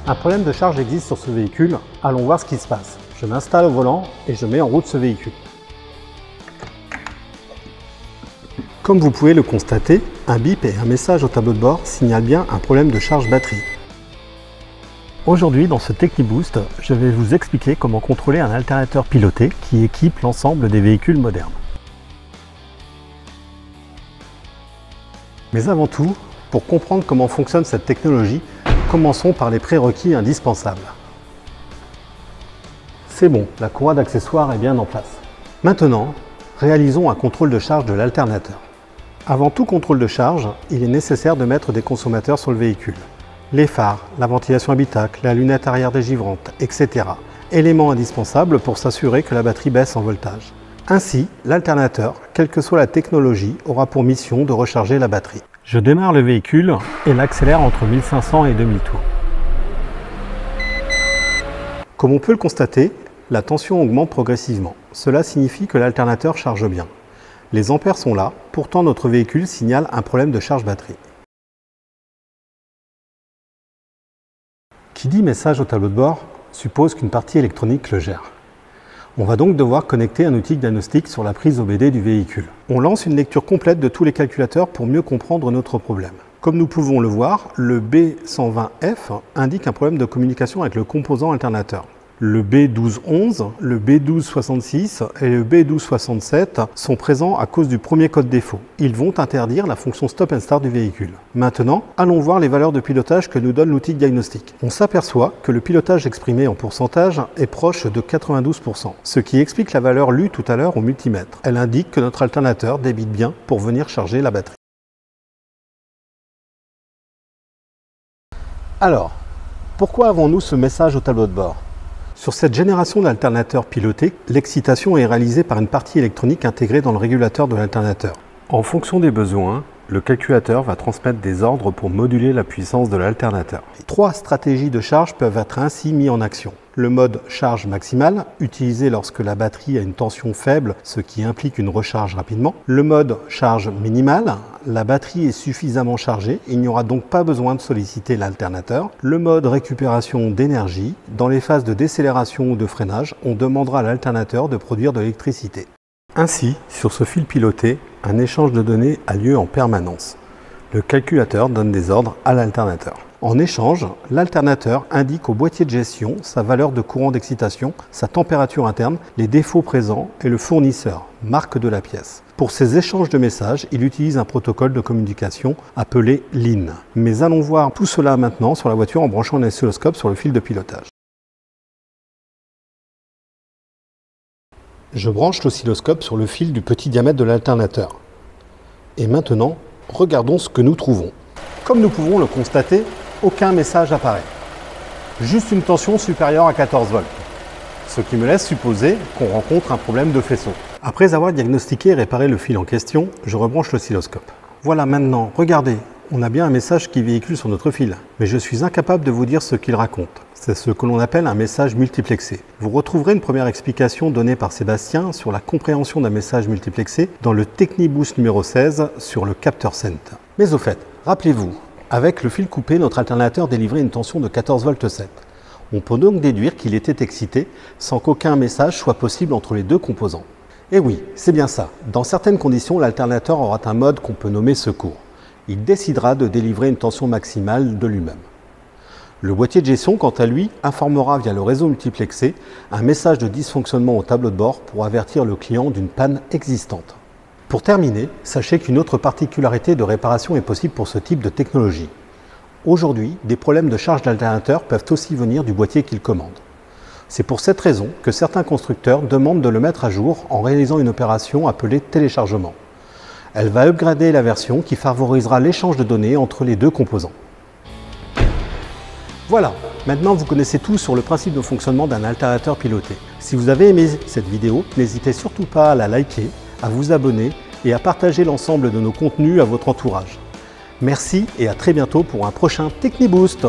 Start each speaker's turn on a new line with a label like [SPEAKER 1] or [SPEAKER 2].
[SPEAKER 1] Un problème de charge existe sur ce véhicule, allons voir ce qui se passe. Je m'installe au volant et je mets en route ce véhicule. Comme vous pouvez le constater, un bip et un message au tableau de bord signalent bien un problème de charge batterie. Aujourd'hui, dans ce TechniBoost, je vais vous expliquer comment contrôler un alternateur piloté qui équipe l'ensemble des véhicules modernes. Mais avant tout, pour comprendre comment fonctionne cette technologie, commençons par les prérequis indispensables. C'est bon, la courroie d'accessoires est bien en place. Maintenant, réalisons un contrôle de charge de l'alternateur. Avant tout contrôle de charge, il est nécessaire de mettre des consommateurs sur le véhicule. Les phares, la ventilation habitacle, la lunette arrière dégivrante, etc. Éléments indispensables pour s'assurer que la batterie baisse en voltage. Ainsi, l'alternateur, quelle que soit la technologie, aura pour mission de recharger la batterie. Je démarre le véhicule et l'accélère entre 1500 et 2000 tours. Comme on peut le constater, la tension augmente progressivement. Cela signifie que l'alternateur charge bien. Les ampères sont là, pourtant notre véhicule signale un problème de charge batterie. Qui dit message au tableau de bord suppose qu'une partie électronique le gère. On va donc devoir connecter un outil de diagnostic sur la prise OBD du véhicule. On lance une lecture complète de tous les calculateurs pour mieux comprendre notre problème. Comme nous pouvons le voir, le B120F indique un problème de communication avec le composant alternateur. Le B1211, le B1266 et le B1267 sont présents à cause du premier code défaut. Ils vont interdire la fonction stop and start du véhicule. Maintenant, allons voir les valeurs de pilotage que nous donne l'outil de diagnostic. On s'aperçoit que le pilotage exprimé en pourcentage est proche de 92%, ce qui explique la valeur lue tout à l'heure au multimètre. Elle indique que notre alternateur débite bien pour venir charger la batterie. Alors, pourquoi avons-nous ce message au tableau de bord ? Sur cette génération d'alternateurs pilotés, l'excitation est réalisée par une partie électronique intégrée dans le régulateur de l'alternateur. En fonction des besoins, le calculateur va transmettre des ordres pour moduler la puissance de l'alternateur. 3 stratégies de charge peuvent être ainsi mises en action. Le mode charge maximale, utilisé lorsque la batterie a une tension faible, ce qui implique une recharge rapidement. Le mode charge minimale, la batterie est suffisamment chargée, il n'y aura donc pas besoin de solliciter l'alternateur. Le mode récupération d'énergie, dans les phases de décélération ou de freinage, on demandera à l'alternateur de produire de l'électricité. Ainsi, sur ce fil piloté, un échange de données a lieu en permanence. Le calculateur donne des ordres à l'alternateur. En échange, l'alternateur indique au boîtier de gestion sa valeur de courant d'excitation, sa température interne, les défauts présents et le fournisseur, marque de la pièce. Pour ces échanges de messages, il utilise un protocole de communication appelé LIN. Mais allons voir tout cela maintenant sur la voiture en branchant un oscilloscope sur le fil de pilotage. Je branche l'oscilloscope sur le fil du petit diamètre de l'alternateur. Et maintenant, regardons ce que nous trouvons. Comme nous pouvons le constater, aucun message apparaît. Juste une tension supérieure à 14 volts. Ce qui me laisse supposer qu'on rencontre un problème de faisceau. Après avoir diagnostiqué et réparé le fil en question, je rebranche l'oscilloscope. Voilà maintenant, regardez, on a bien un message qui véhicule sur notre fil. Mais je suis incapable de vous dire ce qu'il raconte. C'est ce que l'on appelle un message multiplexé. Vous retrouverez une première explication donnée par Sébastien sur la compréhension d'un message multiplexé dans le TechniBoost numéro 16 sur le capteur Cent. Mais au fait, rappelez-vous, avec le fil coupé, notre alternateur délivrait une tension de 14 volts 7. On peut donc déduire qu'il était excité sans qu'aucun message soit possible entre les deux composants. Et oui, c'est bien ça. Dans certaines conditions, l'alternateur aura un mode qu'on peut nommer secours. Il décidera de délivrer une tension maximale de lui-même. Le boîtier de gestion, quant à lui, informera via le réseau multiplexé un message de dysfonctionnement au tableau de bord pour avertir le client d'une panne existante. Pour terminer, sachez qu'une autre particularité de réparation est possible pour ce type de technologie. Aujourd'hui, des problèmes de charge d'alternateur peuvent aussi venir du boîtier qu'ils commandent. C'est pour cette raison que certains constructeurs demandent de le mettre à jour en réalisant une opération appelée téléchargement. Elle va upgrader la version qui favorisera l'échange de données entre les deux composants. Voilà, maintenant vous connaissez tout sur le principe de fonctionnement d'un alternateur piloté. Si vous avez aimé cette vidéo, n'hésitez surtout pas à la liker, à vous abonner et à partager l'ensemble de nos contenus à votre entourage. Merci et à très bientôt pour un prochain TechniBoost.